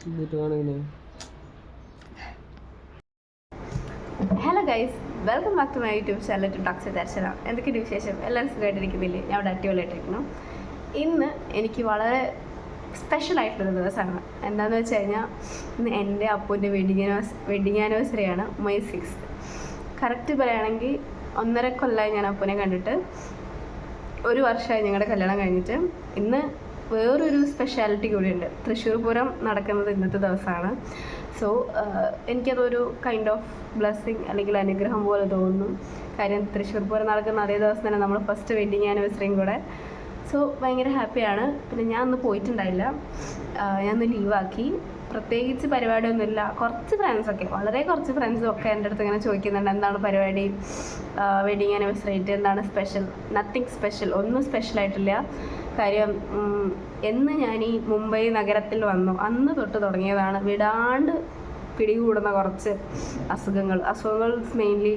Hello guys, welcome back to my YouTube channel to talks with Archana. എന്തൊക്കെയാണ് വിശേഷം? എല്ലാവരും സുഖമായിട്ടിരിക്കുന്നില്ലേ? ഞാൻ ഇവിടെ അടിപൊളിയായിട്ടിരിക്കണം. ഇന്ന് എനിക്ക് വളരെ സ്പെഷ്യൽ ആയിട്ടുള്ളൊരു ദിവസമാണ്. എന്താണെന്ന് വെച്ച് കഴിഞ്ഞാൽ ഇന്ന് എൻ്റെ അപ്പൂൻ്റെ വെഡിങ് ആനിവേഴ്സറിയാണ്. May 6th. കറക്റ്റ് പറയുകയാണെങ്കിൽ 1.5 കൊല്ലമായി ഞാൻ അപ്പൂനെ കണ്ടിട്ട്. 1 വർഷമായി ഞങ്ങളുടെ കല്യാണം കഴിഞ്ഞിട്ട്. ഇന്ന് വേറൊരു സ്പെഷ്യാലിറ്റി കൂടിയുണ്ട്. തൃശ്ശൂർ പൂരം നടക്കുന്നത് ഇന്നത്തെ ദിവസമാണ്. സോ എനിക്കതൊരു കൈൻഡ് ഓഫ് ബ്ലെസ്സിങ് അല്ലെങ്കിൽ അനുഗ്രഹം പോലെ തോന്നുന്നു. കാര്യം തൃശ്ശൂർ പൂരം നടക്കുന്ന അതേ ദിവസം തന്നെ നമ്മൾ ഫസ്റ്റ് വെഡിങ് ആനിവേഴ്സറിയും കൂടെ. സോ ഭയങ്കര ഹാപ്പിയാണ്. പിന്നെ ഞാൻ അന്ന് പോയിട്ടുണ്ടായില്ല, ഞാനൊന്ന് ലീവാക്കി. പ്രത്യേകിച്ച് പരിപാടിയൊന്നുമില്ല. കുറച്ച് ഫ്രണ്ട്സൊക്കെ, വളരെ കുറച്ച് ഫ്രണ്ട്സൊക്കെ എൻ്റെ അടുത്ത് ഇങ്ങനെ ചോദിക്കുന്നുണ്ട്, എന്താണ് പരിപാടി, വെഡിങ് ആനിവേഴ്സറി ആയിട്ട് എന്താണ് സ്പെഷ്യൽ. നത്തിങ് സ്പെഷ്യൽ, ഒന്നും സ്പെഷ്യലായിട്ടില്ല. കാര്യം എന്ന് ഞാൻ ഈ മുംബൈ നഗരത്തിൽ വന്നു അന്ന് തൊട്ട് തുടങ്ങിയതാണ് വിടാണ്ട് പിടികൂടുന്ന കുറച്ച് അസുഖങ്ങൾ. മെയിൻലി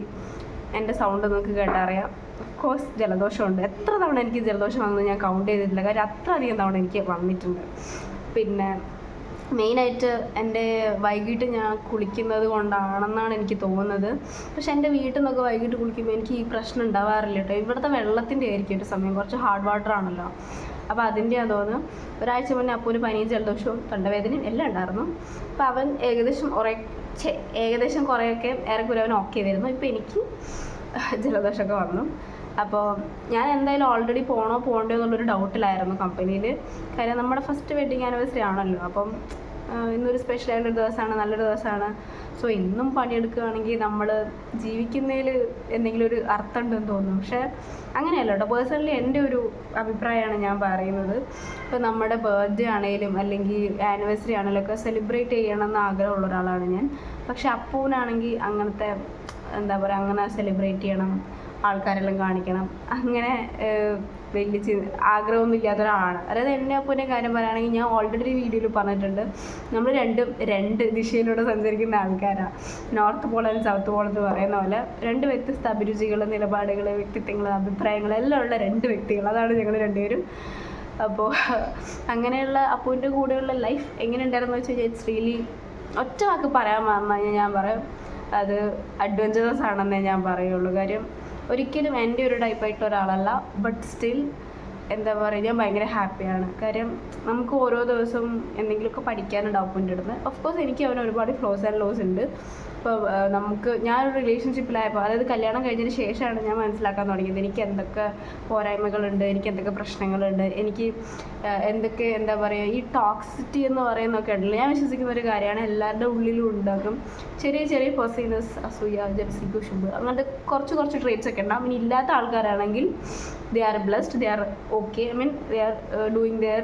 എൻ്റെ സൗണ്ട് നിങ്ങൾക്ക് കേട്ടറിയാം. ഓഫ്കോഴ്സ് ജലദോഷമുണ്ട്. എത്ര തവണ എനിക്ക് ജലദോഷം വന്നത് ഞാൻ കൗണ്ട് ചെയ്തിട്ടില്ല. കാര്യം അത്ര അധികം തവണ എനിക്ക് വന്നിട്ടുണ്ട്. പിന്നെ മെയിനായിട്ട് എൻ്റെ വൈകിട്ട് ഞാൻ കുളിക്കുന്നത് കൊണ്ടാണെന്നാണ് എനിക്ക് തോന്നുന്നത്. പക്ഷെ എൻ്റെ വീട്ടിൽ നിന്നൊക്കെ വൈകിട്ട് കുളിക്കുമ്പോൾ എനിക്ക് ഈ പ്രശ്നം ഉണ്ടാവാറില്ല കേട്ടോ. ഇവിടുത്തെ വെള്ളത്തിൻ്റെ ആയിരിക്കും ഒരു സമയം, കുറച്ച് ഹാർഡ് വാട്ടർ ആണല്ലോ. അപ്പോൾ അതിൻ്റെയാണെന്ന് തോന്നുന്നു. ഒരാഴ്ച മുന്നേ അപ്പൂന് പനിയും ജലദോഷവും തൊണ്ടവേദനയും എല്ലാം ഉണ്ടായിരുന്നു. അപ്പോൾ അവൻ ഏകദേശം കുറേയൊക്കെ ഏറെക്കുറെ അവൻ ഓക്കെ വരുന്നു. ഇപ്പോൾ എനിക്ക് ജലദോഷമൊക്കെ വന്നു. അപ്പോൾ ഞാൻ എന്തായാലും ഓൾറെഡി പോകണ്ടോ എന്നുള്ളൊരു ഡൗട്ടിലായിരുന്നു കമ്പനിയിൽ. കാര്യം നമ്മുടെ ഫസ്റ്റ് വെഡിങ് ആനിവേഴ്സറി ആണല്ലോ. അപ്പം ഇന്നൊരു സ്പെഷ്യലായിട്ടൊരു ദിവസമാണ്, നല്ലൊരു ദിവസമാണ്. സോ ഇന്നും പണിയെടുക്കുകയാണെങ്കിൽ നമ്മൾ ജീവിക്കുന്നതിൽ എന്തെങ്കിലും ഒരു അർത്ഥം ഉണ്ടെന്ന് തോന്നുന്നു. പക്ഷേ അങ്ങനെയല്ല കേട്ടോ. പേഴ്സണലി എൻ്റെ ഒരു അഭിപ്രായമാണ് ഞാൻ പറയുന്നത്. ഇപ്പോൾ നമ്മുടെ ബർത്ത്ഡേ ആണെങ്കിലും അല്ലെങ്കിൽ ആനിവേഴ്സറി ആണെങ്കിലും ഒക്കെ സെലിബ്രേറ്റ് ചെയ്യണമെന്ന് ആഗ്രഹമുള്ള ഒരാളാണ് ഞാൻ. പക്ഷെ അപ്പൂനാണെങ്കിൽ അങ്ങനത്തെ എന്താ പറയുക, അങ്ങനെ സെലിബ്രേറ്റ് ചെയ്യണം, ആൾക്കാരെല്ലാം കാണിക്കണം, അങ്ങനെ വലിയ ആഗ്രഹമൊന്നും ഇല്ലാത്ത ഒരാളാണ്. അതായത് എൻ്റെ അപ്പൂൻ്റെ കാര്യം പറയുകയാണെങ്കിൽ ഞാൻ ഓൾറെഡി വീഡിയോയിൽ പറഞ്ഞിട്ടുണ്ട്, നമ്മൾ രണ്ട് ദിശയിലൂടെ സഞ്ചരിക്കുന്ന ആൾക്കാരാണ്. North Paul and south Paul എന്ന് പറയുന്ന പോലെ രണ്ട് വ്യത്യസ്ത അഭിരുചികൾ, നിലപാടുകൾ, വ്യക്തിത്വങ്ങൾ, അഭിപ്രായങ്ങൾ എല്ലാം ഉള്ള രണ്ട് വ്യക്തികൾ. അതാണ് ഞങ്ങൾ രണ്ടുപേരും. അപ്പോൾ അങ്ങനെയുള്ള അപ്പൂൻ്റെ കൂടെയുള്ള ലൈഫ് എങ്ങനെ ഉണ്ടായിരുന്നു വെച്ച് കഴിഞ്ഞാൽ ഇറ്റ്സ് റിയലി, ഒറ്റ വാക്ക് പറയാൻ പറഞ്ഞു കഴിഞ്ഞാൽ ഞാൻ പറയും അത് അഡ്വഞ്ചറസ് ആണെന്നേ ഞാൻ പറയുള്ളൂ. കാര്യം ഒരിക്കലും എൻ്റെ ഒരു ടൈപ്പായിട്ടുള്ള ഒരാളല്ല. ബട്ട് സ്റ്റിൽ എന്താ പറയുക, ഞാൻ ഭയങ്കര ഹാപ്പിയാണ്. കാര്യം നമുക്ക് ഓരോ ദിവസവും എന്തെങ്കിലുമൊക്കെ പഠിക്കാനുണ്ടാവും അപ്പൂൻ്റെ അടുത്ത്. ഓഫ്കോഴ്സ് എനിക്ക് അവന് ഒരുപാട് ഫ്ലോസ് ആൻഡ് ലോസ് ഉണ്ട്. ഇപ്പോൾ ഞാനൊരു റിലേഷൻഷിപ്പിലായപ്പോൾ, അതായത് കല്യാണം കഴിഞ്ഞതിന് ശേഷമാണ് ഞാൻ മനസ്സിലാക്കാൻ തുടങ്ങിയത് എനിക്ക് എന്തൊക്കെ പോരായ്മകളുണ്ട്, എനിക്ക് എന്തൊക്കെ പ്രശ്നങ്ങളുണ്ട്, എനിക്ക് എന്തൊക്കെ എന്താ പറയുക, ഈ ടോക്സിറ്റി എന്ന് പറയുന്നതൊക്കെ ഉണ്ടല്ലോ. ഞാൻ വിശ്വസിക്കുന്ന ഒരു കാര്യമാണ്, എല്ലാവരുടെ ഉള്ളിലും ഉണ്ടാകും ചെറിയ പോസിറ്റീവ്നെസ്, അസൂയ, ജെലസി, കുശുമ്പ്, അങ്ങനത്തെ കുറച്ച് ട്രേറ്റ്സ് ഒക്കെ ഉണ്ടാകും. ഇനി ഇല്ലാത്ത ആൾക്കാരാണെങ്കിൽ they are blessed, they are okay, I mean they are doing their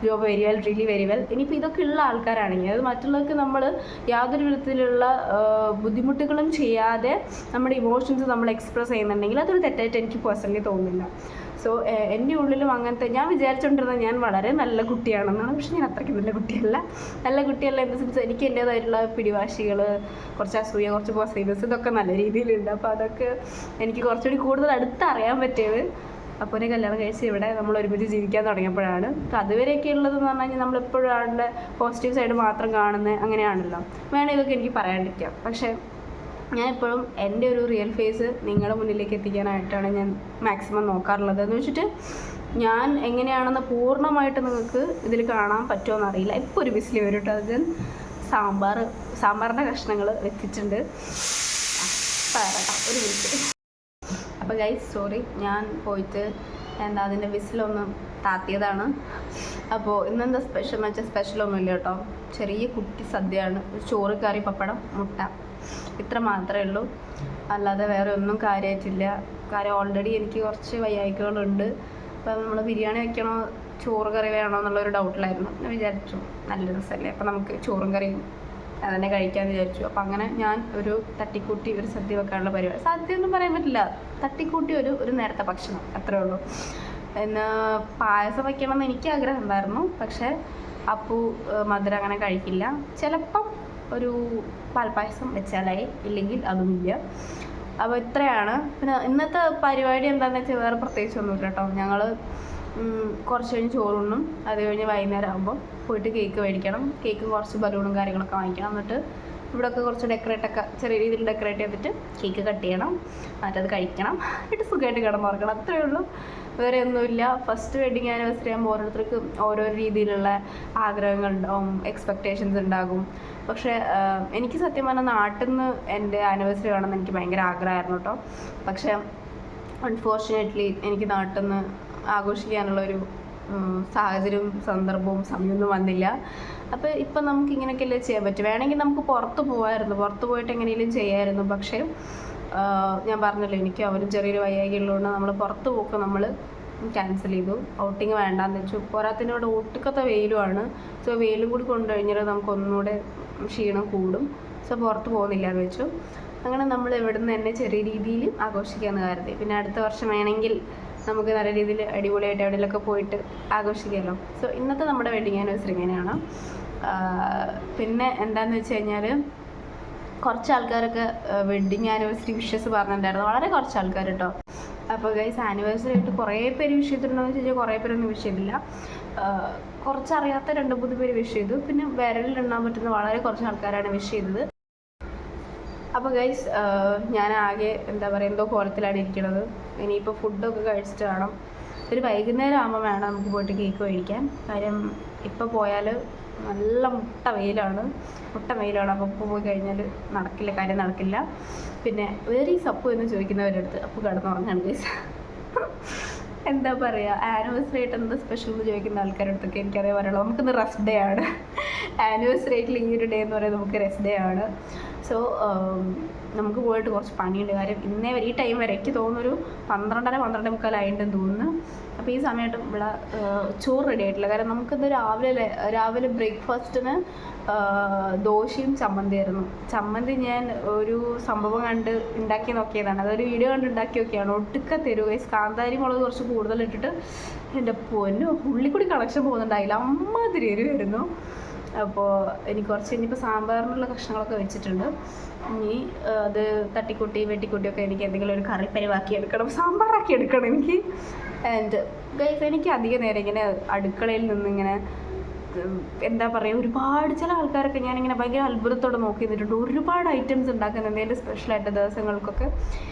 job very well, really very well. ഇനിയിപ്പോൾ ഇതൊക്കെ ഉള്ള ആൾക്കാരാണെങ്കിൽ, അത് മറ്റുള്ളവർക്ക് നമ്മൾ യാതൊരു വിധത്തിലുള്ള ബുദ്ധിമുട്ടുകളും ചെയ്യാതെ നമ്മുടെ ഇമോഷൻസ് നമ്മൾ എക്സ്പ്രസ് ചെയ്യുന്നുണ്ടെങ്കിൽ അതൊരു തെറ്റായിട്ട് എനിക്ക് പേഴ്സണലി തോന്നുന്നില്ല. സോ എൻ്റെ ഉള്ളിലും അങ്ങനത്തെ, ഞാൻ വിചാരിച്ചുകൊണ്ടിരുന്നത് ഞാൻ വളരെ നല്ല കുട്ടിയാണെന്നാണ്. പക്ഷെ ഞാൻ അത്രയ്ക്ക് നല്ല കുട്ടിയല്ല ഇൻ ദ സെൻസ് എനിക്ക് എൻ്റേതായിട്ടുള്ള പിടിവാശികൾ, കുറച്ച് അസൂയ, കുറച്ച് പോസിറ്റീവ്നെസ്, ഇതൊക്കെ നല്ല രീതിയിലുണ്ട്. അപ്പോൾ അതൊക്കെ എനിക്ക് കുറച്ചുകൂടി കൂടുതൽ അടുത്ത് അറിയാൻ പറ്റിയത് അപ്പൂനെ കല്യാണം കഴിച്ച് ഇവിടെ നമ്മൾ ഒരുമിച്ച് ജീവിക്കാൻ തുടങ്ങിയപ്പോഴാണ്. അപ്പോൾ അതുവരെയൊക്കെ ഉള്ളതെന്ന് പറഞ്ഞു കഴിഞ്ഞാൽ നമ്മളെപ്പോഴും ആളുടെ പോസിറ്റീവ് സൈഡ് മാത്രം കാണുന്നത് അങ്ങനെയാണല്ലോ. വേണം ഇതൊക്കെ എനിക്ക് പറയാണ്ടിരിക്കാം. പക്ഷേ ഞാനെപ്പോഴും എൻ്റെ ഒരു റിയൽ ഫേസ് നിങ്ങളുടെ മുന്നിലേക്ക് എത്തിക്കാനായിട്ടാണ് ഞാൻ മാക്സിമം നോക്കാറുള്ളത്. എന്ന് വെച്ചിട്ട് ഞാൻ എങ്ങനെയാണെന്ന് പൂർണ്ണമായിട്ട് നിങ്ങൾക്ക് ഇതിൽ കാണാൻ പറ്റുമോ എന്നറിയില്ല. ഇപ്പോൾ ഒരു വിസിൽ വരും കേട്ടോ. അത് സാമ്പാറിൻ്റെ കഷ്ണങ്ങൾ വെച്ചിട്ടുണ്ട്. ഒരു മിനിറ്റ്. അപ്പോൾ ഗൈസ് സോറി, ഞാൻ പോയിട്ട് അതിൻ്റെ വിസിലൊന്ന് താത്തിയതാണ്. അപ്പോൾ ഇന്നെന്താ സ്പെഷ്യൽ എന്ന് വെച്ചാൽ സ്പെഷ്യലൊന്നുമില്ല കേട്ടോ. ചെറിയ കുട്ടി സദ്യയാണ്. ചോറ്, കറി, പപ്പടം, മുട്ട, ഇത്ര മാത്രമേ ഉള്ളൂ. അല്ലാതെ വേറെ ഒന്നും കാര്യമായിട്ടില്ല. കാര്യം ഓൾറെഡി എനിക്ക് കുറച്ച് വയ്യായ്കകളുണ്ട്. അപ്പം നമ്മൾ ബിരിയാണി വെക്കണോ ചോറ് കറി വേണോ എന്നുള്ളൊരു ഡൗട്ടിലായിരുന്നു. ഞാൻ വിചാരിച്ചു നല്ല ദിവസമല്ലേ, അപ്പം നമുക്ക് ചോറും കറിയും അതന്നെ കഴിക്കാമെന്ന് വിചാരിച്ചു. അപ്പം അങ്ങനെ ഞാൻ ഒരു തട്ടിക്കൂട്ടി ഒരു സദ്യ വെക്കാനുള്ള പരിപാടി. സദ്യ ഒന്നും പറയാൻ പറ്റില്ല, തട്ടിക്കൂട്ടി ഒരു നേരത്തെ ഭക്ഷണം, അത്രേ ഉള്ളൂ. പിന്നെ പായസം വയ്ക്കണമെന്ന് എനിക്ക് ആഗ്രഹം ഉണ്ടായിരുന്നു. പക്ഷേ അപ്പു മധുരം അങ്ങനെ കഴിക്കില്ല. ചിലപ്പം ഒരു പാൽപ്പായസം വെച്ചാലായി, ഇല്ലെങ്കിൽ അതുമില്ല. അപ്പോൾ ഇത്രയാണ്. പിന്നെ ഇന്നത്തെ പരിപാടി എന്താണെന്ന് വെച്ചാൽ വേറെ പ്രത്യേകിച്ചൊന്നുമില്ല കേട്ടോ. ഞങ്ങൾ കുറച്ച് കഴിഞ്ഞ് ചോറുണ്ണും. അത് കഴിഞ്ഞ് വൈകുന്നേരം ആകുമ്പോൾ പോയിട്ട് കേക്ക് മേടിക്കണം. കേക്കും കുറച്ച് ബലൂണും കാര്യങ്ങളൊക്കെ വാങ്ങിക്കണം. എന്നിട്ട് ഇവിടെയൊക്കെ കുറച്ച് ഡെക്കറേറ്റൊക്കെ ചെറിയ രീതിയിൽ ഡെക്കറേറ്റ് ചെയ്തിട്ട് കേക്ക് കട്ട് ചെയ്യണം. എന്നിട്ടത് കഴിക്കണം. എന്നിട്ട് സുഖമായിട്ട് കിടന്നുറങ്ങണം. അത്രയേ ഉള്ളൂ, വേറെ ഒന്നുമില്ല. ഫസ്റ്റ് വെഡിങ് ആനിവേഴ്സറി ആകുമ്പോൾ ഓരോരുത്തർക്കും ഓരോ രീതിയിലുള്ള ആഗ്രഹങ്ങളുണ്ടാവും, എക്സ്പെക്റ്റേഷൻസ് ഉണ്ടാകും. പക്ഷേ എനിക്ക് സത്യം പറഞ്ഞാൽ നാട്ടിൽ നിന്ന് എൻ്റെ ആനിവേഴ്സറി വേണമെന്ന് എനിക്ക് ഭയങ്കര ആഗ്രഹമായിരുന്നു കേട്ടോ. പക്ഷേ അൺഫോർച്ചുനേറ്റ്ലി എനിക്ക് നാട്ടിൽ നിന്ന് ആഘോഷിക്കാനുള്ളൊരു സാഹചര്യവും സന്ദർഭവും സമയമൊന്നും വന്നില്ല. അപ്പോൾ ഇപ്പം നമുക്ക് ഇങ്ങനെയൊക്കെയല്ലേ ചെയ്യാൻ പറ്റും. വേണമെങ്കിൽ നമുക്ക് പുറത്ത് പോകാമായിരുന്നു, പുറത്ത് പോയിട്ട് എങ്ങനെയെങ്കിലും ചെയ്യാമായിരുന്നു. പക്ഷേ ഞാൻ പറഞ്ഞല്ലോ, എനിക്ക് അവരും ചെറിയൊരു വയ്യായ്ക ഉള്ളതുകൊണ്ട് നമ്മൾ പുറത്ത് പോക്ക് നമ്മൾ ക്യാൻസൽ ചെയ്തു. ഔട്ടിങ് വേണ്ടാന്ന് വെച്ചു. പോരാത്തതിന് ഇവിടെ ഒട്ടുക്കത്തെ വെയിലുമാണ്. സോ വെയിലും കൂടി കൊണ്ടുകഴിഞ്ഞാൽ നമുക്ക് ഒന്നുകൂടെ ക്ഷീണം കൂടും. സോ പുറത്ത് പോകുന്നില്ല എന്ന് വെച്ചു. അങ്ങനെ നമ്മൾ ഇവിടെ നിന്ന് തന്നെ ചെറിയ രീതിയിൽ ആഘോഷിക്കാമെന്ന് കരുതി. പിന്നെ അടുത്ത വർഷം വേണമെങ്കിൽ നമുക്ക് നല്ല രീതിയിൽ അടിപൊളിയായിട്ട് എവിടെയെങ്കിലുമൊക്കെ പോയിട്ട് ആഘോഷിക്കാമല്ലോ. സോ ഇന്നത്തെ നമ്മുടെ വെഡിങ് ആനിവേഴ്സറി ഇങ്ങനെയാണ്. പിന്നെ എന്താണെന്ന് വെച്ച് കഴിഞ്ഞാൽ കുറച്ച് ആൾക്കാരൊക്കെ വെഡിങ് ആനിവേഴ്സറി വിഷസ് പറഞ്ഞിട്ടുണ്ടായിരുന്നു, വളരെ കുറച്ച് ആൾക്കാർ കേട്ടോ. അപ്പോൾ ഗൈസ്, ആനിവേഴ്സറി ആയിട്ട് കുറേ പേര് വിഷ് ചെയ്തിട്ടുണ്ടോ എന്ന് ചോദിച്ചാൽ കുറേ പേരൊന്നും വിഷ് ചെയ്തില്ല. കുറച്ചറിയാത്ത 2-3 പേര് വിഷ് ചെയ്തു. പിന്നെ വിരലിലെണ്ണാൻ പറ്റുന്ന വളരെ കുറച്ച് ആൾക്കാരാണ് വിഷ് ചെയ്തത്. അപ്പോൾ ഗൈസ്, ഞാൻ ആകെ എന്താ പറയുക, എന്തോ കോലത്തിലാണ് ഇരിക്കുന്നത്. ഇനിയിപ്പോൾ ഫുഡൊക്കെ കഴിച്ചിട്ട് വേണം, ഒരു വൈകുന്നേരം ആകുമ്പോൾ വേണം നമുക്ക് പോയിട്ട് കേക്ക് മേടിക്കാൻ. കാര്യം ഇപ്പോൾ പോയാൽ നല്ല മുട്ട വെയിലാണ്. അപ്പോൾ ഇപ്പോൾ പോയി കഴിഞ്ഞാൽ നടക്കില്ല, കാര്യം നടക്കില്ല. പിന്നെ വേറെ സപ്പു എന്ന് ചോദിക്കുന്നവരുടെ അടുത്ത് അപ്പോൾ കിടന്നുറങ്ങാണ് ഗൈസ്. എന്താ പറയുക, ആനിവേഴ്സറി ആയിട്ട് എന്താ സ്പെഷ്യൽ എന്ന് ചോദിക്കുന്ന ആൾക്കാരുടെ അടുത്തൊക്കെ എനിക്കറിയാൻ പറയുള്ളൂ. നമുക്കിന്ന് റെസ്റ്റ് ഡേ ആണ്. ആനിവേഴ്സറി ആയിട്ടുള്ള ഈ ഒരു ഡേ എന്ന് പറയുന്നത് നമുക്ക് റെസ്റ്റ് ഡേ ആണ്. സോ നമുക്ക് പോയിട്ട് കുറച്ച് പണിയുണ്ട്. കാര്യം ഇന്നേ വരെ ഈ ടൈം വരെ എനിക്ക് തോന്നുന്നൊരു 12:30-12:45 ആയിട്ടുണ്ടെന്ന് തോന്നുന്നു. അപ്പോൾ ഈ സമയത്ത് ഇവിടെ ചോറ് റെഡി ആയിട്ടില്ല. കാരണം നമുക്കിന്ന് രാവിലെ ബ്രേക്ക്ഫാസ്റ്റിന് ദോശയും ചമ്മന്തിയായിരുന്നു. ചമ്മന്തി ഞാൻ ഒരു സംഭവം കണ്ട് ഉണ്ടാക്കി നോക്കിയതാണ്, അതൊരു വീഡിയോ കണ്ട് ഉണ്ടാക്കി നോക്കിയാണ്. ഒട്ടുക്ക തരുക, കാന്താരി മുളക് കുറച്ച് കൂടുതൽ ഇട്ടിട്ട് എൻ്റെ പൊന്നു ഉള്ളിക്കൂടി കണക്ഷൻ പോകുന്നുണ്ടായില്ല, അമ്മാതിരി എരിവായിരുന്നു. അപ്പോൾ എനിക്ക് കുറച്ച് ഇനിയിപ്പോൾ സാമ്പാറിനുള്ള കഷ്ണങ്ങളൊക്കെ വെച്ചിട്ടുണ്ട്. ഇനി അത് തട്ടിക്കൂട്ടി വെട്ടിക്കൂട്ടിയൊക്കെ എനിക്ക് എന്തെങ്കിലും ഒരു കറി പരിവാക്കി എടുക്കണം, സാമ്പാറാക്കി എടുക്കണം എനിക്ക്. ആൻഡ് ഗൈസ്, എനിക്ക് അധികം നേരം ഇങ്ങനെ അടുക്കളയിൽ നിന്നിങ്ങനെ എന്താ പറയുക, ഒരുപാട് ചില ആൾക്കാരൊക്കെ ഞാനിങ്ങനെ ഭയങ്കര അത്ഭുതത്തോടെ നോക്കി നിന്നിട്ടുണ്ട്. ഒരുപാട് ഐറ്റംസ് ഉണ്ടാക്കുന്ന എന്തെങ്കിലും സ്പെഷ്യലായിട്ട് ദിവസങ്ങൾക്കൊക്കെ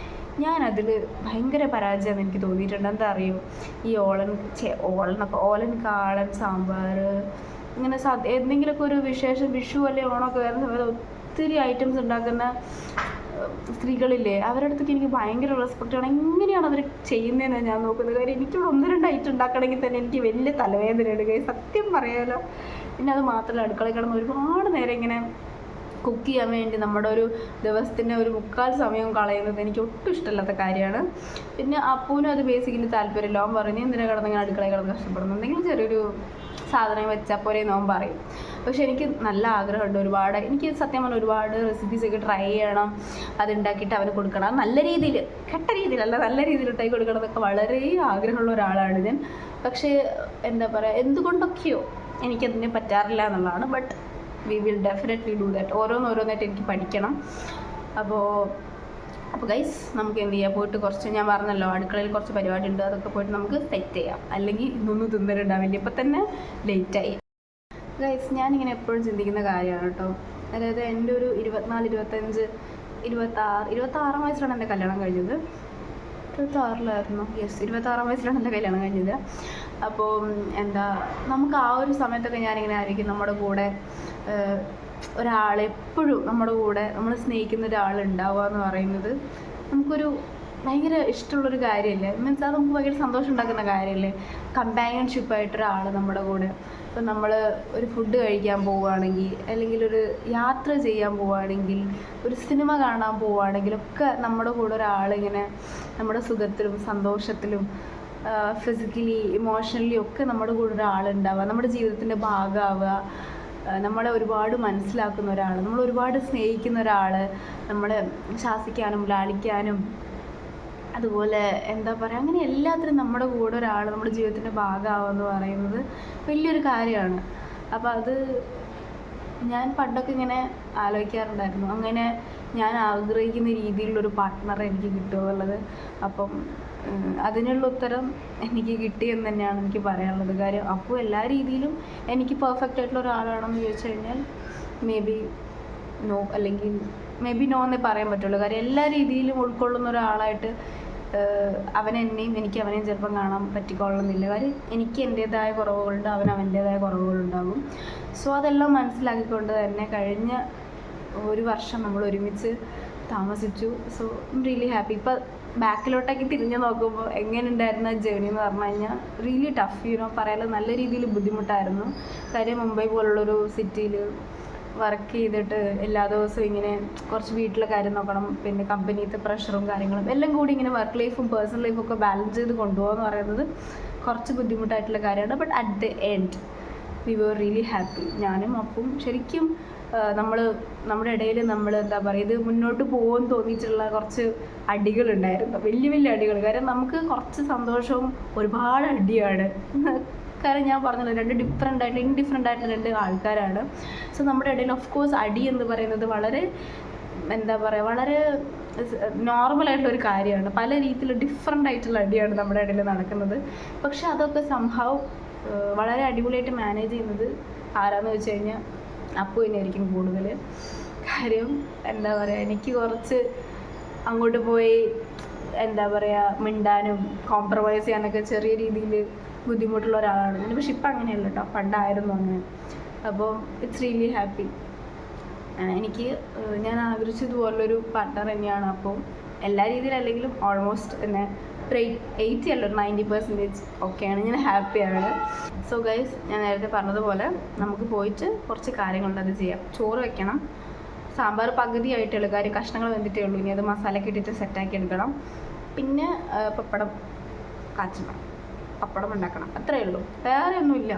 ഞാനതിൽ ഭയങ്കര പരാജയമെന്ന് എനിക്ക് തോന്നിയിട്ടുണ്ട്. എന്താ അറിയോ, ഈ ഓലൻ കാളൻ സാമ്പാർ, ഇങ്ങനെ എന്തെങ്കിലുമൊക്കെ ഒരു വിശേഷം, വിഷു അല്ലെ ഓണമൊക്കെ വരുന്ന സമയത്ത് ഒത്തിരി ഐറ്റംസ് ഉണ്ടാക്കുന്ന സ്ത്രീകളില്ലേ, അവരുടെ അടുത്തൊക്കെ എനിക്ക് ഭയങ്കര റെസ്പെക്റ്റാണ്. എങ്ങനെയാണ് അവർ ചെയ്യുന്നതെന്ന് ഞാൻ നോക്കുന്നത്. കാര്യം എനിക്കിവിടെ 1-2 ഐറ്റം ഉണ്ടാക്കണമെങ്കിൽ തന്നെ എനിക്ക് വലിയ തലവേദനയാണ് കൈ, സത്യം പറയാലോ. പിന്നെ അത് മാത്രമല്ല, അടുക്കളയിൽ കിടന്ന് ഒരുപാട് നേരം ഇങ്ങനെ കുക്ക് ചെയ്യാൻ വേണ്ടി നമ്മുടെ ഒരു ദിവസത്തിൻ്റെ ഒരു 3/4 സമയം കളയുന്നത് എനിക്ക് ഒട്ടും ഇഷ്ടമില്ലാത്ത കാര്യമാണ്. പിന്നെ അപ്പൂനും അത് ബേസിക്കലി താല്പര്യമില്ല. അവൻ പറഞ്ഞു എന്തിനാ കിടന്നിങ്ങനെ അടുക്കളയിൽ കിടന്ന് കഷ്ടപ്പെടുന്നു, എന്തെങ്കിലും ചെറിയൊരു സാധനം വെച്ചാൽ പോലെ നോൻ പറയും. പക്ഷെ എനിക്ക് നല്ല ആഗ്രഹമുണ്ട്, എനിക്ക് സത്യം പറഞ്ഞാൽ ഒരുപാട് റെസിപ്പീസൊക്കെ ട്രൈ ചെയ്യണം, അതുണ്ടാക്കിയിട്ട് അവന് കൊടുക്കണം. അത് നല്ല രീതിയിൽ, കെട്ട രീതിയിലല്ല, നല്ല രീതിയിൽ ഉണ്ടാക്കി കൊടുക്കണം എന്നൊക്കെ വളരെ ആഗ്രഹമുള്ള ഒരാളാണ് ഞാൻ. പക്ഷേ എന്താ പറയുക, എന്തുകൊണ്ടൊക്കെയോ എനിക്കതിനെ പറ്റാറില്ല എന്നുള്ളതാണ്. But we will definitely do that. ഓരോന്നായിട്ട് എനിക്ക് പഠിക്കണം. അപ്പോൾ ഗൈസ്, നമുക്ക് എന്ത് ചെയ്യാം, പോയിട്ട് കുറച്ച്, ഞാൻ പറഞ്ഞല്ലോ അടുക്കളയിൽ കുറച്ച് പരിപാടി ഉണ്ട്, അതൊക്കെ പോയിട്ട് നമുക്ക് സെറ്റ് ചെയ്യാം. അല്ലെങ്കിൽ ഇന്നൊന്നും തിന്നലുണ്ടാവില്ല, ഇപ്പം തന്നെ ലേറ്റായി. ഗൈസ്, ഞാനിങ്ങനെ എപ്പോഴും ചിന്തിക്കുന്ന കാര്യമാണ് കേട്ടോ. അതായത് എൻ്റെ ഒരു 24, 25, 26 വയസ്സിലാണ് എൻ്റെ കല്യാണം കഴിഞ്ഞത്. 26-ലായിരുന്നു, 26 വയസ്സിലാണ് എൻ്റെ കല്യാണം കഴിഞ്ഞത്. അപ്പോൾ എന്താ, നമുക്ക് ആ ഒരു സമയത്തൊക്കെ ഞാനിങ്ങനെ ആയിരിക്കും, നമ്മുടെ കൂടെ ഒരാളെപ്പോഴും നമ്മുടെ കൂടെ നമ്മൾ സ്നേഹിക്കുന്ന ഒരാളുണ്ടാവുക എന്ന് പറയുന്നത് നമുക്കൊരു ഭയങ്കര ഇഷ്ടമുള്ളൊരു കാര്യമല്ലേ. മീൻസ് അത് നമുക്ക് ഭയങ്കര സന്തോഷം ഉണ്ടാക്കുന്ന കാര്യമല്ലേ, കമ്പാനിയൻഷിപ്പായിട്ടൊരാൾ നമ്മുടെ കൂടെ. ഇപ്പം നമ്മൾ ഒരു ഫുഡ് കഴിക്കാൻ പോവുകയാണെങ്കിൽ, അല്ലെങ്കിൽ ഒരു യാത്ര ചെയ്യാൻ പോവുകയാണെങ്കിൽ, ഒരു സിനിമ കാണാൻ പോവുകയാണെങ്കിലൊക്കെ നമ്മുടെ കൂടെ ഒരാളിങ്ങനെ നമ്മുടെ സുഖത്തിലും സന്തോഷത്തിലും ഫിസിക്കലി ഇമോഷണലി ഒക്കെ നമ്മുടെ കൂടെ ഒരാളുണ്ടാവുക, നമ്മുടെ ജീവിതത്തിൻ്റെ ഭാഗമാവുക, നമ്മളെ ഒരുപാട് മനസ്സിലാക്കുന്ന ഒരാൾ, നമ്മൾ ഒരുപാട് സ്നേഹിക്കുന്ന ഒരാൾ, നമ്മളെ ശാസിക്കാനും ലാളിക്കാനും അതുപോലെ എന്താ പറയുക, അങ്ങനെ എല്ലാത്തിനും നമ്മുടെ കൂടെ ഒരാൾ നമ്മുടെ ജീവിതത്തിൻ്റെ ഭാഗമാവുമെന്ന് പറയുന്നത് വലിയൊരു കാര്യമാണ്. അപ്പോൾ അത് ഞാൻ പണ്ടൊക്കെ ഇങ്ങനെ ആലോചിക്കാറുണ്ടായിരുന്നു അങ്ങനെ ഞാൻ ആഗ്രഹിക്കുന്ന രീതിയിലുള്ളൊരു പാർട്ട്ണറെ എനിക്ക് കിട്ടുമെന്നുള്ളത്. അപ്പം അതിനുള്ള ഉത്തരം എനിക്ക് കിട്ടിയെന്ന് തന്നെയാണ് എനിക്ക് പറയാനുള്ളത്. കാര്യം അപ്പോൾ എല്ലാ രീതിയിലും എനിക്ക് പെർഫെക്റ്റ് ആയിട്ടുള്ള ഒരാളാണെന്ന് ചോദിച്ചു കഴിഞ്ഞാൽ മേ ബി നോ, അല്ലെങ്കിൽ മേ ബി നോ എന്നേ പറയാൻ പറ്റുള്ളൂ. കാര്യം എല്ലാ രീതിയിലും ഉൾക്കൊള്ളുന്ന ഒരാളായിട്ട് അവനെന്നെയും എനിക്ക് അവനെയും ചിലപ്പം കാണാൻ പറ്റിക്കൊള്ളുന്നില്ല. കാര്യം എനിക്ക് എൻ്റേതായ കുറവുകളുണ്ട്, അവൻ്റേതായ കുറവുകളുണ്ടാകും. സോ അതെല്ലാം മനസ്സിലാക്കിക്കൊണ്ട് തന്നെ കഴിഞ്ഞ ഒരു വർഷം നമ്മൾ ഒരുമിച്ച് താമസിച്ചു. So really happy. ഇപ്പം ബാക്കിലോട്ടൊക്കെ തിരിഞ്ഞ് നോക്കുമ്പോൾ എങ്ങനെ ഉണ്ടായിരുന്ന ജേണി എന്ന് പറഞ്ഞു കഴിഞ്ഞാൽ റിയലി ടഫ്, പറയാൻ നല്ല രീതിയിൽ ബുദ്ധിമുട്ടായിരുന്നു. കാര്യം മുംബൈ പോലുള്ളൊരു സിറ്റിയിൽ വർക്ക് ചെയ്തിട്ട് എല്ലാ ദിവസവും ഇങ്ങനെ കുറച്ച് വീട്ടിലെ കാര്യം നോക്കണം, പിന്നെ കമ്പനിയിലത്തെ പ്രഷറും കാര്യങ്ങളും എല്ലാം കൂടി ഇങ്ങനെ വർക്ക് ലൈഫും പേഴ്സണൽ ലൈഫും ഒക്കെ ബാലൻസ് ചെയ്ത് കൊണ്ടുപോകുക എന്ന് പറയുന്നത് കുറച്ച് ബുദ്ധിമുട്ടായിട്ടുള്ള കാര്യമാണ്. But at the end we were really happy. ഞാനും അപ്പം ശരിക്കും നമ്മുടെ ഇടയിൽ നമ്മൾ എന്താ പറയുക, ഇത് മുന്നോട്ട് പോകുമെന്ന് തോന്നിയിട്ടുള്ള കുറച്ച് അടികളുണ്ടായിരുന്നു, വലിയ വലിയ അടികൾ. കാര്യം നമുക്ക് കുറച്ച് സന്തോഷവും ഒരുപാട് അടിയാണ്. കാര്യം ഞാൻ പറഞ്ഞല്ലോ, രണ്ട് ഇൻഡിഫറെൻ്റ് ആയിട്ടുള്ള രണ്ട് ആൾക്കാരാണ്. സോ നമ്മുടെ ഇടയിൽ ഓഫ് കോഴ്സ് അടി എന്ന് പറയുന്നത് വളരെ എന്താ പറയുക, വളരെ നോർമലായിട്ടുള്ളൊരു കാര്യമാണ്. പല രീതിയിൽ ഡിഫറെൻ്റ് ആയിട്ടുള്ള അടിയാണ് നമ്മുടെ ഇടയിൽ നടക്കുന്നത്. പക്ഷെ അതൊക്കെ സംഭവം വളരെ അടിപൊളിയായിട്ട് മാനേജ് ചെയ്യുന്നത് ആരാന്ന് വെച്ച് കഴിഞ്ഞാൽ അപ്പു തന്നെയായിരിക്കും കൂടുതൽ. കാര്യം എന്താ പറയുക, എനിക്ക് കുറച്ച് അങ്ങോട്ട് പോയി എന്താ പറയുക മിണ്ടാനും കോംപ്രമൈസ് ചെയ്യാനൊക്കെ ചെറിയ രീതിയിൽ ബുദ്ധിമുട്ടുള്ള ഒരാളാണ് ഞാൻ. പക്ഷെ ഇപ്പം അങ്ങനെയല്ല കേട്ടോ, പണ്ടായിരുന്നു അങ്ങനെ. അപ്പോൾ ഇറ്റ്സ് റിയലി ഹാപ്പി. ഞാൻ ആഗ്രഹിച്ചതുപോലൊരു പാർട്ട്ണർ തന്നെയാണ്. അപ്പോൾ എല്ലാ രീതിയിലല്ലെങ്കിലും ഓൾമോസ്റ്റ് എന്നെ ഒരു 80 അല്ല, ഒരു 90% ഓക്കെയാണ്. ഞാൻ ഹാപ്പിയാണ്. സോ ഗൈസ്, ഞാൻ നേരത്തെ പറഞ്ഞതുപോലെ നമുക്ക് പോയിട്ട് കുറച്ച് കാര്യങ്ങളുണ്ട്, അത് ചെയ്യാം. ചോറ് വെക്കണം, സാമ്പാർ പകുതിയായിട്ടേ ഉള്ളൂ, കാര്യം കഷ്ണങ്ങൾ വെന്തിട്ടേ ഉള്ളൂ. ഇനി അത് മസാലയൊക്കെ ഇട്ടിട്ട് സെറ്റാക്കി എടുക്കണം. പിന്നെ പപ്പടം കാച്ചണം, പപ്പടം ഉണ്ടാക്കണം, അത്രയേ ഉള്ളൂ. വേറെ ഒന്നുമില്ല.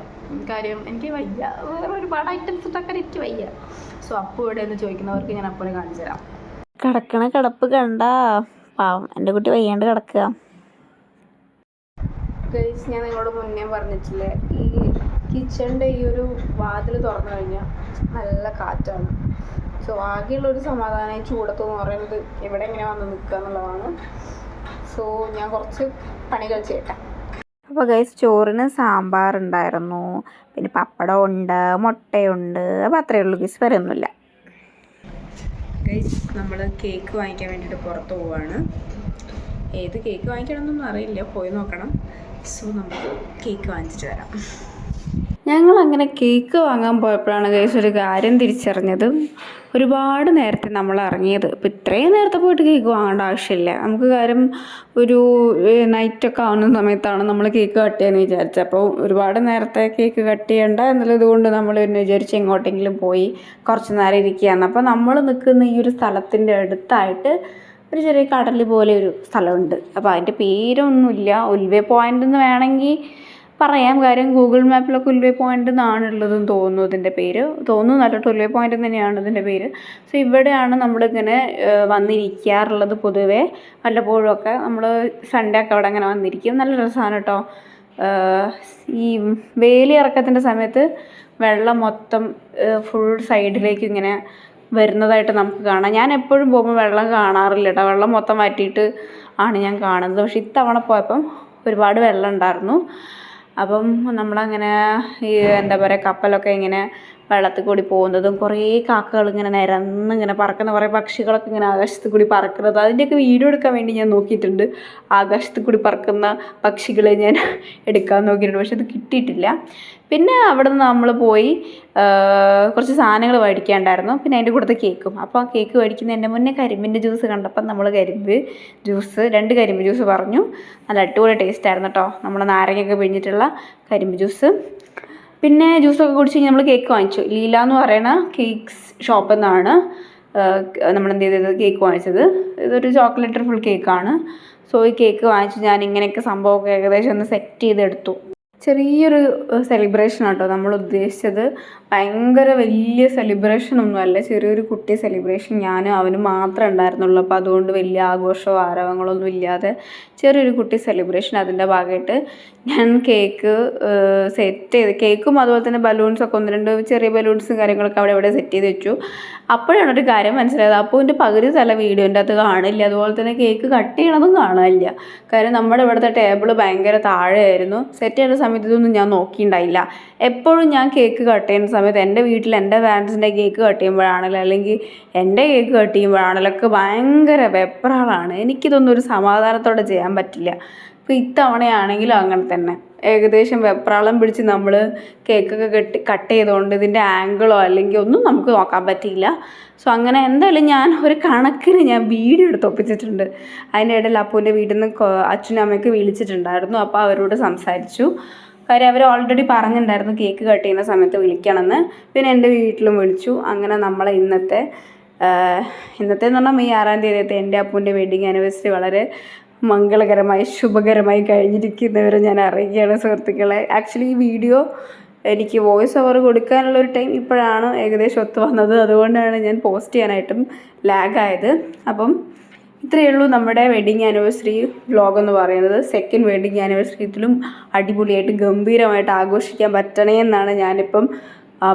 കാര്യം എനിക്ക് വയ്യ, വേറെ ഒരുപാട് ഐറ്റംസ് ഉണ്ടാക്കാൻ എനിക്ക് വയ്യ. സോ അപ്പു ഇവിടെ എന്ന് ചോദിക്കുന്നവർക്ക് ഞാൻ അപ്പോഴേ കാണിച്ചു തരാം. കിടക്കണ കിടപ്പ് കണ്ട പാവം എൻ്റെ കുട്ടി വയ്യാണ്ട് കിടക്കുക. ഗൈസ്, ഞാൻ നിങ്ങളോട് മുന്നേ പറഞ്ഞിട്ടില്ലേ, ഈ കിച്ചണിൻ്റെ ഈ ഒരു വാതിൽ തുറന്നു കഴിഞ്ഞാൽ നല്ല കാറ്റാണ്. സോ ആകെയുള്ളൊരു സമാധാനം ഈ ചൂടത്തെന്ന് പറയുന്നത് ഇവിടെ ഇങ്ങനെ വന്ന് നിൽക്കുക എന്നുള്ളതാണ്. സോ ഞാൻ കുറച്ച് പണികൾ ചെയ്യട്ടെ. അപ്പോൾ ഗൈസ്, ചോറിന് സാമ്പാർ ഉണ്ടായിരുന്നു, പിന്നെ പപ്പടം ഉണ്ട്, മുട്ടയുണ്ട്. അപ്പോൾ അത്രയേ ഉള്ളൂ ഗൈസ്, വേറെ ഒന്നുമില്ല. ഗൈസ്, നമ്മൾ കേക്ക് വാങ്ങിക്കാൻ വേണ്ടിയിട്ട് പുറത്ത് പോവുകയാണ്. ഏത് കേക്ക് വാങ്ങിക്കണമെന്നൊന്നും അറിയില്ല, പോയി നോക്കണം. സോ നമുക്ക് കേക്ക് വാങ്ങിച്ചിട്ട് വരാം. ഞങ്ങളങ്ങനെ കേക്ക് വാങ്ങാൻ പോയപ്പോഴാണ് ഗൈസ് ഒരു കാര്യം തിരിച്ചറിഞ്ഞത്. ഒരുപാട് നേരത്തെ നമ്മൾ ഇറങ്ങിയത്. ഇപ്പോൾ ഇത്രയും നേരത്തെ പോയിട്ട് കേക്ക് വാങ്ങേണ്ട ആവശ്യമില്ല നമുക്ക്. കാര്യം ഒരു നൈറ്റൊക്കെ ആവുന്ന സമയത്താണ് നമ്മൾ കേക്ക് കട്ട് ചെയ്യാമെന്ന് വിചാരിച്ചത്. അപ്പോൾ ഒരുപാട് നേരത്തെ കേക്ക് കട്ട് ചെയ്യണ്ട എന്നുള്ളത് കൊണ്ട് നമ്മൾ വിചാരിച്ച് എങ്ങോട്ടെങ്കിലും പോയി കുറച്ച് നേരം ഇരിക്കുകയാണ്. അപ്പോൾ നമ്മൾ നിൽക്കുന്ന ഈ ഒരു സ്ഥലത്തിൻ്റെ അടുത്തായിട്ട് ഒരു ചെറിയ കടൽ പോലെ ഒരു സ്ഥലമുണ്ട്. അപ്പോൾ അതിൻ്റെ പേരൊന്നുമില്ല, ഉൽവേ പോയിൻ്റ് എന്ന് വേണമെങ്കിൽ പറയാം. കാര്യം ഗൂഗിൾ മാപ്പിലൊക്കെ ഉൽവേ പോയിൻ്റ് എന്നാണുള്ളതെന്ന് തോന്നുന്നു. ഇതിൻ്റെ പേര് തോന്നുന്നല്ലോ, ഉൽവേ പോയിൻ്റ് തന്നെയാണ് ഇതിൻ്റെ പേര്. സോ ഇവിടെയാണ് നമ്മളിങ്ങനെ വന്നിരിക്കാറുള്ളത് പൊതുവേ. വല്ലപ്പോഴും ഒക്കെ നമ്മൾ സൺഡേ ഒക്കെ അവിടെ അങ്ങനെ വന്നിരിക്കും. നല്ല രസമാണ് കേട്ടോ. ഈ വേലി ഇറക്കത്തിൻ്റെ സമയത്ത് വെള്ളം മൊത്തം ഫുൾ സൈഡിലേക്ക് ഇങ്ങനെ വരുന്നതായിട്ട് നമുക്ക് കാണാം. ഞാൻ എപ്പോഴും പോകുമ്പോൾ വെള്ളം കാണാറില്ല കേട്ടോ, വെള്ളം മൊത്തം മാറ്റിയിട്ട് ആണ് ഞാൻ കാണുന്നത്. പക്ഷെ ഇത്തവണ പോയപ്പം ഒരുപാട് വെള്ളം ഉണ്ടായിരുന്നു. അപ്പം നമ്മളങ്ങനെ ഈ എന്താ പറയുക, കപ്പലൊക്കെ ഇങ്ങനെ വെള്ളത്തിൽ കൂടി പോകുന്നതും കുറേ കാക്കകൾ ഇങ്ങനെ നിരന്നിങ്ങനെ പറക്കുന്ന, കുറേ പക്ഷികളൊക്കെ ഇങ്ങനെ ആകാശത്ത് കൂടി പറക്കുന്നത്, അതിൻ്റെയൊക്കെ വീഡിയോ എടുക്കാൻ വേണ്ടി ഞാൻ നോക്കിയിട്ടുണ്ട്. ആകാശത്ത് കൂടി പറക്കുന്ന പക്ഷികളെ ഞാൻ എടുക്കാൻ നോക്കിയിട്ടുണ്ട്, പക്ഷെ അത് കിട്ടിയിട്ടില്ല. പിന്നെ അവിടെ നിന്ന് നമ്മൾ പോയി കുറച്ച് സാധനങ്ങൾ മേടിക്കാനുണ്ടായിരുന്നു, പിന്നെ അതിൻ്റെ കൂട്ടത്തിൽ കേക്കും. അപ്പോൾ ആ കേക്ക് മേടിക്കുന്നതിൻ്റെ മുന്നേ കരിമ്പിൻ്റെ ജ്യൂസ് കണ്ടപ്പം നമ്മൾ കരിമ്പ് ജ്യൂസ് 2 കരിമ്പ് ജ്യൂസ് പറഞ്ഞു. നല്ല അടിപൊളി ടേസ്റ്റ് ആയിരുന്നു കേട്ടോ, നമ്മൾ നാരങ്ങയൊക്കെ പിഴിഞ്ഞിട്ടുള്ള കരിമ്പ് ജ്യൂസ്. പിന്നെ ജ്യൂസൊക്കെ കുടിച്ച് കഴിഞ്ഞ് നമ്മൾ കേക്ക് വാങ്ങിച്ചു. ലീല എന്ന് പറയുന്ന കേക്ക്സ് ഷോപ്പിൽ നിന്നാണ് നമ്മൾ എന്ത് ചെയ്തത്, കേക്ക് വാങ്ങിച്ചത്. ഇതൊരു ചോക്ലേറ്റ് ഫുൾ കേക്കാണ്. സോ ഈ കേക്ക് വാങ്ങിച്ച് ഞാൻ ഇങ്ങനെയൊക്കെ സംഭവമൊക്കെ ഏകദേശം ഒന്ന് സെറ്റ് ചെയ്തെടുത്തു. ചെറിയൊരു സെലിബ്രേഷൻ ആട്ടോ നമ്മൾ ഉദ്ദേശിച്ചത്. ഭയങ്കര വലിയ സെലിബ്രേഷനൊന്നുമല്ല, ചെറിയൊരു കുട്ടി സെലിബ്രേഷൻ ഞാനും അവനും മാത്രമേ ഉണ്ടായിരുന്നുള്ളൂ. അപ്പോൾ അതുകൊണ്ട് വലിയ ആഘോഷമോ ആരവങ്ങളൊന്നും ഇല്ലാതെ ചെറിയൊരു കുട്ടി സെലിബ്രേഷൻ. അതിൻ്റെ ഭാഗമായിട്ട് ഞാൻ കേക്ക് സെറ്റ് ചെയ്ത്, കേക്കും അതുപോലെ തന്നെ ബലൂൺസൊക്കെ 1-2 ചെറിയ ബലൂൺസും കാര്യങ്ങളൊക്കെ അവിടെ സെറ്റ് ചെയ്ത് വെച്ചു. അപ്പോഴാണ് ഒരു കാര്യം മനസ്സിലായത്, അപ്പൂൻ്റെ പകുതി തല വീഡിയോൻ്റെ അകത്ത് കാണില്ല, അതുപോലെ തന്നെ കേക്ക് കട്ട് ചെയ്യണതും കാണാനില്ല. കാര്യം നമ്മുടെ ഇവിടുത്തെ ടേബിൾ ഭയങ്കര താഴെയായിരുന്നു. സെറ്റ് ചെയ്യുന്ന സമയത്ത് ഇതൊന്നും ഞാൻ നോക്കിയിട്ടുണ്ടായില്ല. എപ്പോഴും ഞാൻ കേക്ക് കട്ട് ചെയ്യുന്ന സമയത്ത് എൻ്റെ വീട്ടിൽ എൻ്റെ പാരൻസിൻ്റെ കേക്ക് കട്ട് ചെയ്യുമ്പോഴാണല്ലോ, അല്ലെങ്കിൽ എൻ്റെ കേക്ക് കട്ട് ചെയ്യുമ്പോഴാണല്ലോ ഒക്കെ ഭയങ്കര വെപ്രാളാണ്. എനിക്കിതൊന്നും ഒരു സമാധാനത്തോടെ ചെയ്യാൻ പറ്റില്ല. ഇപ്പോൾ ഇത്തവണയാണെങ്കിലും അങ്ങനെ തന്നെ ഏകദേശം വെപ്രാളം പിടിച്ച് നമ്മൾ കേക്കൊക്കെ കട്ട് ചെയ്തുകൊണ്ട് ഇതിൻ്റെ ആംഗിളോ അല്ലെങ്കിൽ ഒന്നും നമുക്ക് നോക്കാൻ പറ്റിയില്ല. സോ അങ്ങനെ എന്തായാലും ഞാൻ ഒരു കണക്കിന് ഞാൻ വീഡിയോ എടുത്ത് ഒപ്പിച്ചിട്ടുണ്ട്. അതിൻ്റെ ഇടയിൽ അപ്പൂൻ്റെ വീട്ടിൽ നിന്ന് അച്ഛനും അമ്മയൊക്കെ വിളിച്ചിട്ടുണ്ടായിരുന്നു. അപ്പോൾ അവരോട് സംസാരിച്ചു. കാര്യം അവർ ഓൾറെഡി പറഞ്ഞിട്ടുണ്ടായിരുന്നു കേക്ക് കട്ട് ചെയ്യുന്ന സമയത്ത് വിളിക്കണമെന്ന്. പിന്നെ എൻ്റെ വീട്ടിലും വിളിച്ചു. അങ്ങനെ നമ്മളെ ഇന്നത്തെ എന്ന് പറഞ്ഞാൽ മെയ് 6-ാം തീയതിയത്തെ എൻ്റെ അപ്പൂൻ്റെ വെഡിങ് ആനിവേഴ്സറി വളരെ മംഗളകരമായി ശുഭകരമായി കഴിഞ്ഞിരിക്കുന്നവരെ ഞാൻ അറിയിക്കുകയാണ് സുഹൃത്തുക്കളെ. ആക്ച്വലി ഈ വീഡിയോ എനിക്ക് വോയിസ് ഓവർ കൊടുക്കാനുള്ളൊരു ടൈം ഇപ്പോഴാണ് ഏകദേശം ഒത്തു വന്നത്. അതുകൊണ്ടാണ് ഞാൻ പോസ്റ്റ് ചെയ്യാനായിട്ടും ലാഗായത്. അപ്പം ഇത്രയേ ഉള്ളൂ നമ്മുടെ വെഡിങ് ആനിവേഴ്സറി വ്ലോഗ് എന്ന് പറയുന്നത്. സെക്കൻഡ് വെഡിങ് ആനിവേഴ്സറി ഇതിലും അടിപൊളിയായിട്ട് ഗംഭീരമായിട്ട് ആഘോഷിക്കാൻ പറ്റണേ എന്നാണ് ഞാനിപ്പം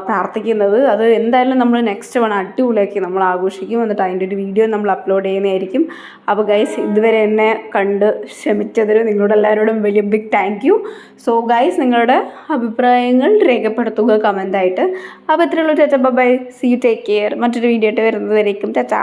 പ്രാർത്ഥിക്കുന്നത്. അത് എന്തായാലും നമ്മൾ നെക്സ്റ്റ് വൺ അടിപൊളിയാക്കി നമ്മൾ ആഘോഷിക്കും. എന്നിട്ട് അതിൻ്റെ ഒരു വീഡിയോ നമ്മൾ അപ്ലോഡ് ചെയ്യുന്നതായിരിക്കും. അപ്പോൾ ഗൈസ്, ഇതുവരെ എന്നെ കണ്ട് ക്ഷമിച്ചതിന് നിങ്ങളോട് എല്ലാവരോടും വലിയ big thank you. So guys, നിങ്ങളുടെ അഭിപ്രായങ്ങൾ രേഖപ്പെടുത്തുക കമൻ്റായിട്ട്. അപ്പോൾ ഇത്രയുള്ളൂ. Tata, bye, see you, take care. മറ്റൊരു വീഡിയോ ആയിട്ട് വരുന്നതായിരിക്കും. ടാറ്റാ.